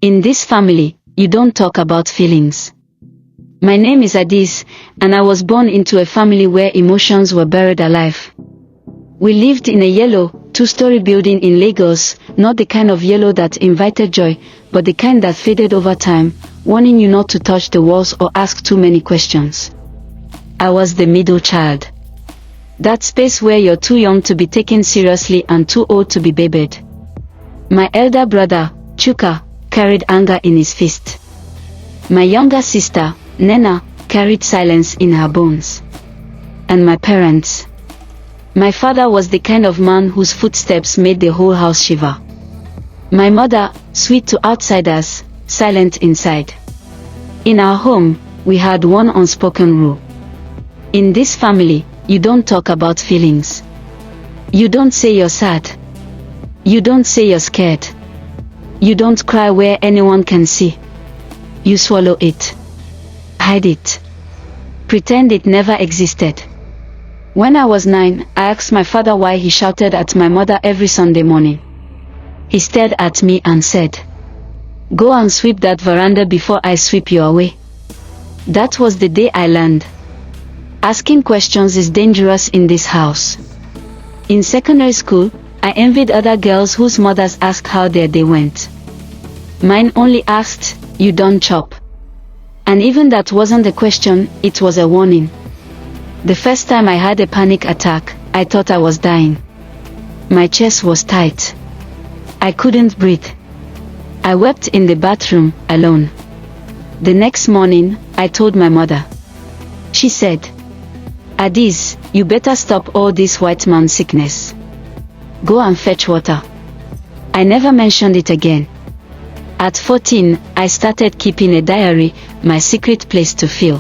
In this family, you don't talk about feelings. My name is Adis, and I was born into a family where emotions were buried alive. We lived in a yellow, two-story building in Lagos, not the kind of yellow that invited joy, but the kind that faded over time, warning you not to touch the walls or ask too many questions. I was the middle child. That space where you're too young to be taken seriously and too old to be babied. My elder brother, Chuka, carried anger in his fist. My younger sister, Nena, carried silence in her bones. And my parents. My father was the kind of man whose footsteps made the whole house shiver. My mother, sweet to outsiders, silent inside. In our home, we had one unspoken rule. In this family, you don't talk about feelings. You don't say you're sad. You don't say you're scared. You don't cry where anyone can see. You swallow it. Hide it. Pretend it never existed. When I was 9, I asked my father why he shouted at my mother every Sunday morning. He stared at me and said, "Go and sweep that veranda before I sweep you away." That was the day I learned. Asking questions is dangerous in this house. In secondary school, I envied other girls whose mothers asked how their day went. Mine only asked, "You don't chop?" And even that wasn't a question, it was a warning. The first time I had a panic attack, I thought I was dying. My chest was tight. I couldn't breathe. I wept in the bathroom, alone. The next morning, I told my mother. She said, "Adis, you better stop all this white man sickness. Go and fetch water." I never mentioned it again. At 14, I started keeping a diary, my secret place to feel.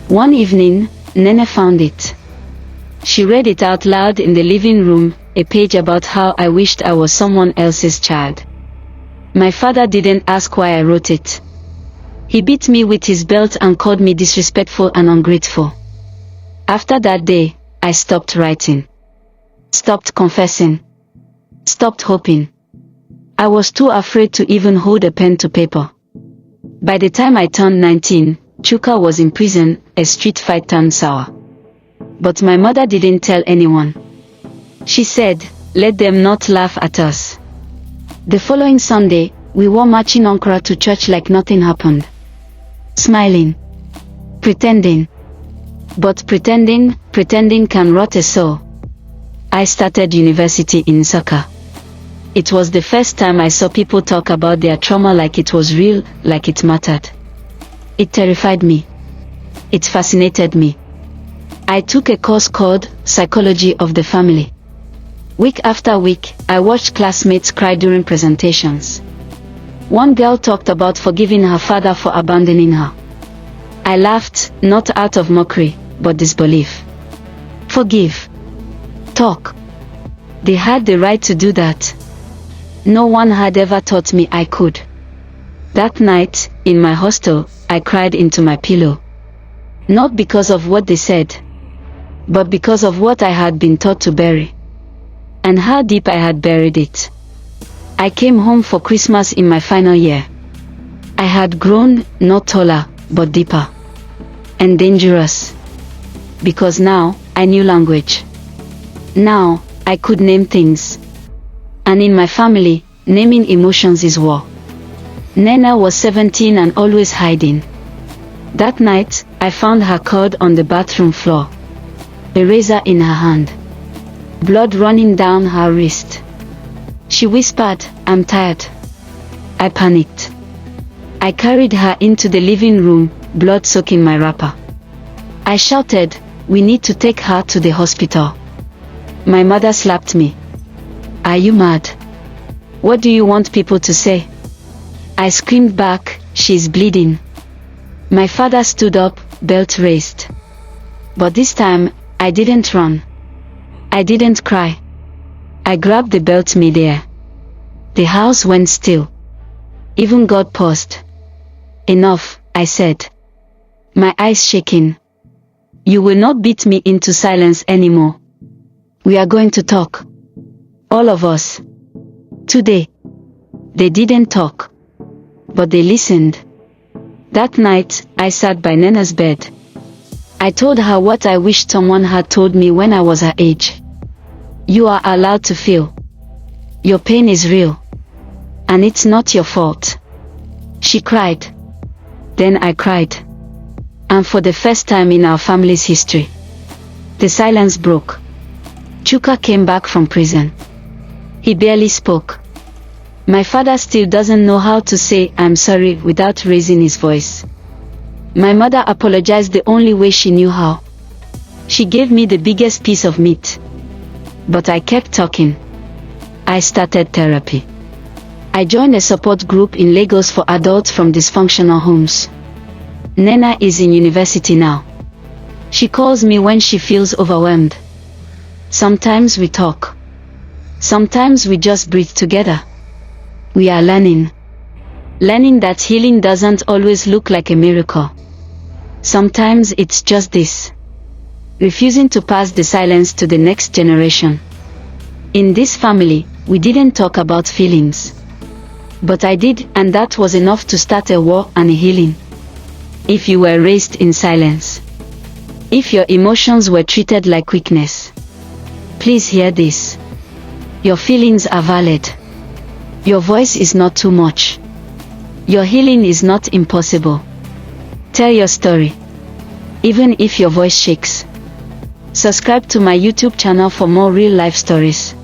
One evening, Nene found it. She read it out loud in the living room, a page about how I wished I was someone else's child. My father didn't ask why I wrote it. He beat me with his belt and called me disrespectful and ungrateful. After that day, I stopped writing. Stopped confessing. Stopped hoping. I was too afraid to even hold a pen to paper. By the time I turned 19, Chuka was in prison, a street fight turned sour. But my mother didn't tell anyone. She said, "Let them not laugh at us." The following Sunday, we wore matching Ankara to church like nothing happened. Smiling. Pretending. But pretending can rot a soul. I started university in Nsukka. It was the first time I saw people talk about their trauma like it was real, like it mattered. It terrified me. It fascinated me. I took a course called Psychology of the Family. Week after week, I watched classmates cry during presentations. One girl talked about forgiving her father for abandoning her. I laughed, not out of mockery, but disbelief. Forgive. Talk. They had the right to do that. No one had ever taught me I could. That night, in my hostel, I cried into my pillow. Not because of what they said, but because of what I had been taught to bury. And how deep I had buried it. I came home for Christmas in my final year. I had grown, not taller, but deeper. And dangerous. Because now, I knew language. Now, I could name things. And in my family, naming emotions is war. Nena was 17 and always hiding. That night, I found her cord on the bathroom floor. A razor in her hand. Blood running down her wrist. She whispered, "I'm tired." I panicked. I carried her into the living room, blood soaking my wrapper. I shouted, "We need to take her to the hospital." My mother slapped me. "Are you mad? What do you want people to say?" I screamed back, "She's bleeding." My father stood up, belt raised. But this time, I didn't run. I didn't cry. I grabbed the belt midair. The house went still. Even God paused. "Enough," I said. My eyes shaking. "You will not beat me into silence anymore. We are going to talk. All of us. Today." They didn't talk. but they listened. That night, I sat by Nena's bed. I told her what I wished someone had told me when I was her age. You are allowed to feel. Your pain is real. And it's not your fault. She cried. Then I cried. And for the first time in our family's history, the silence broke. Chuka came back from prison. He barely spoke. My father still doesn't know how to say "I'm sorry" without raising his voice. My mother apologized the only way she knew how. She gave me the biggest piece of meat. But I kept talking. I started therapy. I joined a support group in Lagos for adults from dysfunctional homes. Nena is in university now. She calls me when she feels overwhelmed. Sometimes we talk. Sometimes we just breathe together. We are learning. Learning that healing doesn't always look like a miracle. Sometimes it's just this. Refusing to pass the silence to the next generation. In this family, we didn't talk about feelings. But I did, and that was enough to start a war and a healing. If you were raised in silence, if your emotions were treated like weakness, please hear this. Your feelings are valid. Your voice is not too much. Your healing is not impossible. Tell your story, even if your voice shakes. Subscribe to my YouTube channel for more real life stories.